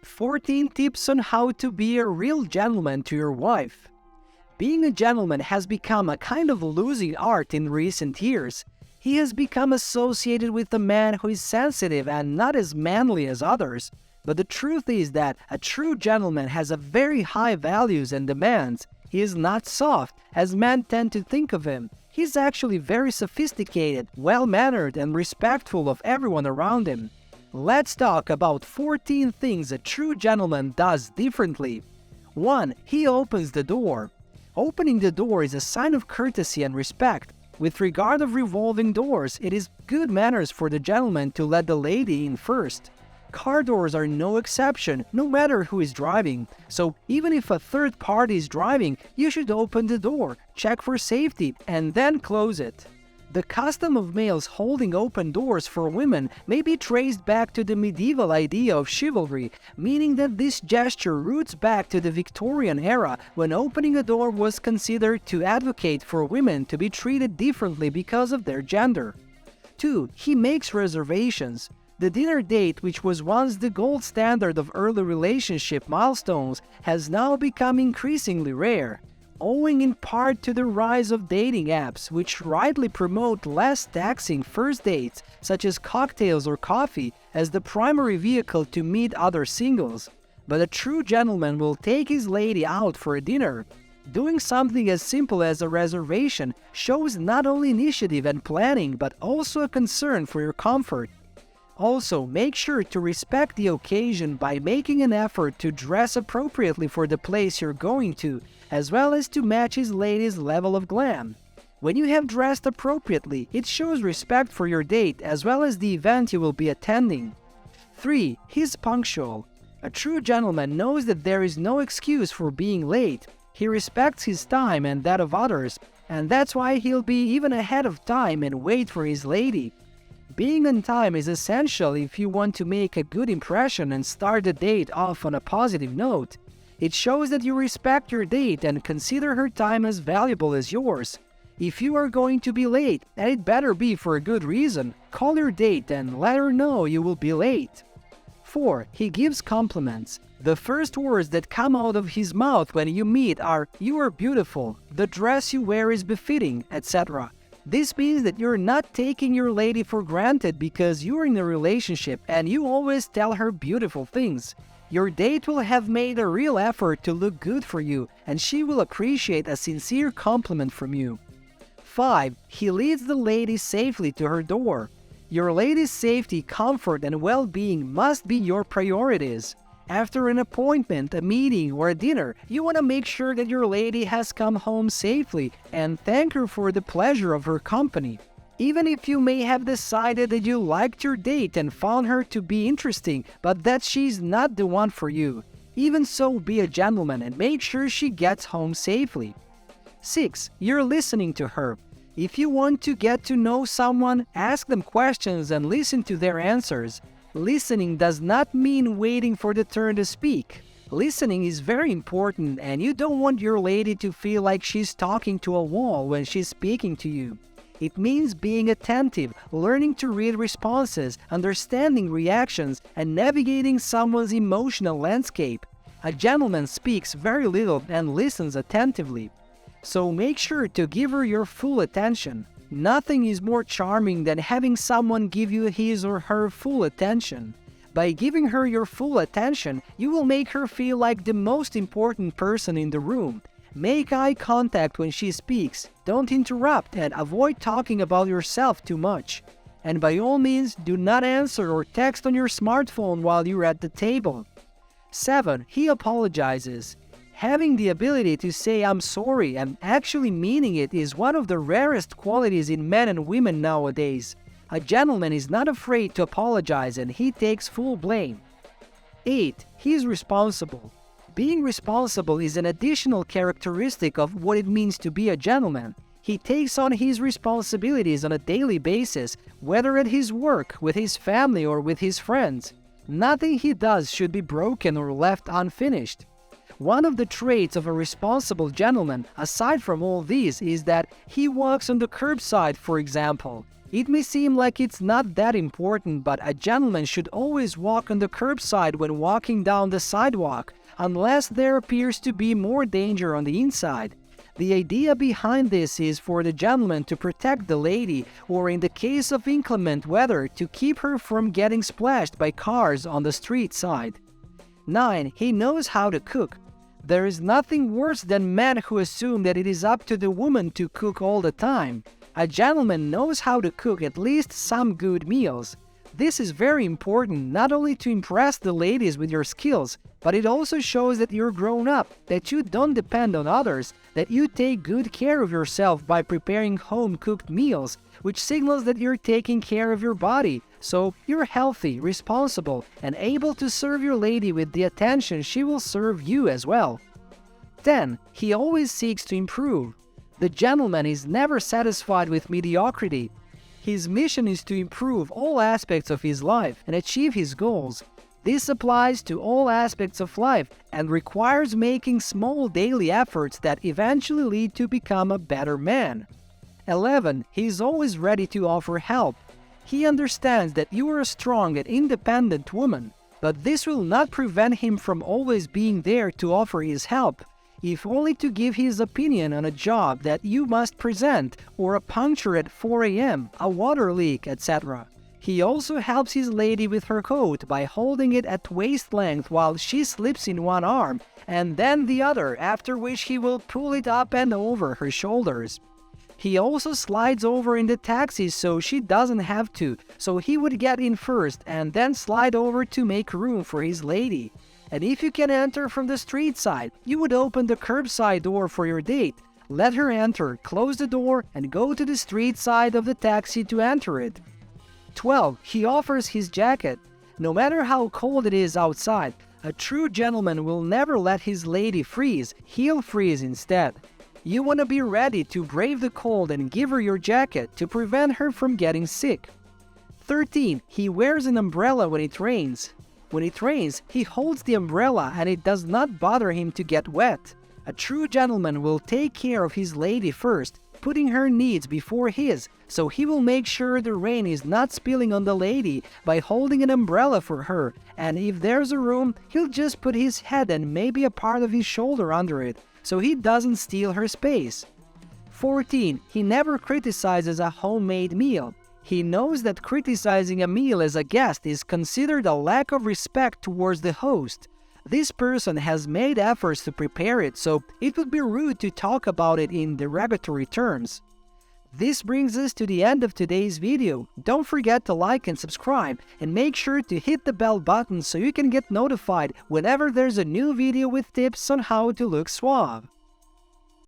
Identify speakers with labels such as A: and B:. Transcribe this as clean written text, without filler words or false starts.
A: 14 tips on how to be a real gentleman to your wife. Being a gentleman has become a kind of losing art in recent years. He has become associated with a man who is sensitive and not as manly as others. But the truth is that a true gentleman has a very high values and demands. He is not soft, as men tend to think of him. He is actually very sophisticated, well-mannered, and respectful of everyone around him. Let's talk about 14 things a true gentleman does differently. 1. He opens the door. Opening the door is a sign of courtesy and respect. With regard of revolving doors, it is good manners for the gentleman to let the lady in first. Car doors are no exception, no matter who is driving. So even if a third party is driving, you should open the door, check for safety, and then close it. The custom of males holding open doors for women may be traced back to the medieval idea of chivalry, meaning that this gesture roots back to the Victorian era when opening a door was considered to advocate for women to be treated differently because of their gender. 2. He makes reservations. The dinner date, which was once the gold standard of early relationship milestones, has now become increasingly rare, owing in part to the rise of dating apps, which rightly promote less taxing first dates, such as cocktails or coffee, as the primary vehicle to meet other singles. But a true gentleman will take his lady out for a dinner. Doing something as simple as a reservation shows not only initiative and planning, but also a concern for your comfort. Also, make sure to respect the occasion by making an effort to dress appropriately for the place you're going to, as well as to match his lady's level of glam. When you have dressed appropriately, it shows respect for your date as well as the event you will be attending. 3. He's punctual. A true gentleman knows that there is no excuse for being late. He respects his time and that of others, and that's why he'll be even ahead of time and wait for his lady. Being on time is essential if you want to make a good impression and start the date off on a positive note. It shows that you respect your date and consider her time as valuable as yours. If you are going to be late, and it better be for a good reason, call your date and let her know you will be late. 4. He gives compliments. The first words that come out of his mouth when you meet are, "You are beautiful," "The dress you wear is befitting," etc. This means that you're not taking your lady for granted because you're in a relationship and you always tell her beautiful things. Your date will have made a real effort to look good for you, and she will appreciate a sincere compliment from you. 5. He leads the lady safely to her door. Your lady's safety, comfort, and well-being must be your priorities. After an appointment, a meeting, or a dinner, you want to make sure that your lady has come home safely and thank her for the pleasure of her company. Even if you may have decided that you liked your date and found her to be interesting, but that she's not the one for you, even so, be a gentleman and make sure she gets home safely. 6. You're listening to her. If you want to get to know someone, ask them questions and listen to their answers. Listening does not mean waiting for the turn to speak. Listening is very important, and you don't want your lady to feel like she's talking to a wall when she's speaking to you. It means being attentive, learning to read responses, understanding reactions, and navigating someone's emotional landscape. A gentleman speaks very little and listens attentively. So make sure to give her your full attention. Nothing is more charming than having someone give you his or her full attention. By giving her your full attention, you will make her feel like the most important person in the room. Make eye contact when she speaks, don't interrupt, and avoid talking about yourself too much. And by all means, do not answer or text on your smartphone while you're at the table. 7. He apologizes. Having the ability to say "I'm sorry" and actually meaning it is one of the rarest qualities in men and women nowadays. A gentleman is not afraid to apologize and he takes full blame. 8. He's responsible. Being responsible is an additional characteristic of what it means to be a gentleman. He takes on his responsibilities on a daily basis, whether at his work, with his family, or with his friends. Nothing he does should be broken or left unfinished. One of the traits of a responsible gentleman, aside from all these, is that he walks on the curbside, for example. It may seem like it's not that important, but a gentleman should always walk on the curbside when walking down the sidewalk, unless there appears to be more danger on the inside. The idea behind this is for the gentleman to protect the lady, or in the case of inclement weather, to keep her from getting splashed by cars on the street side. 9. He knows how to cook. There is nothing worse than men who assume that it is up to the woman to cook all the time. A gentleman knows how to cook at least some good meals. This is very important, not only to impress the ladies with your skills, but it also shows that you're grown up, that you don't depend on others, that you take good care of yourself by preparing home-cooked meals, which signals that you're taking care of your body, so you're healthy, responsible, and able to serve your lady with the attention she will serve you as well. 10. He always seeks to improve. The gentleman is never satisfied with mediocrity. His mission is to improve all aspects of his life and achieve his goals. This applies to all aspects of life and requires making small daily efforts that eventually lead to become a better man. 11. He is always ready to offer help. He understands that you are a strong and independent woman, but this will not prevent him from always being there to offer his help, if only to give his opinion on a job that you must present, or a puncture at 4 a.m., a water leak, etc. He also helps his lady with her coat by holding it at waist length while she slips in one arm, and then the other, after which he will pull it up and over her shoulders. He also slides over in the taxi so she doesn't have to, so he would get in first and then slide over to make room for his lady. And if you can enter from the street side, you would open the curbside door for your date, let her enter, close the door, and go to the street side of the taxi to enter it. 12. He offers his jacket. No matter how cold it is outside, a true gentleman will never let his lady freeze, he'll freeze instead. You want to be ready to brave the cold and give her your jacket to prevent her from getting sick. 13. He wears an umbrella when it rains. When it rains, he holds the umbrella and it does not bother him to get wet. A true gentleman will take care of his lady first, putting her needs before his, so he will make sure the rain is not spilling on the lady by holding an umbrella for her, and if there's a room, he'll just put his head and maybe a part of his shoulder under it, so he doesn't steal her space. 14. He never criticizes a homemade meal. He knows that criticizing a meal as a guest is considered a lack of respect towards the host. This person has made efforts to prepare it, so it would be rude to talk about it in derogatory terms. This brings us to the end of today's video. Don't forget to like and subscribe, and make sure to hit the bell button so you can get notified whenever there's a new video with tips on how to look suave.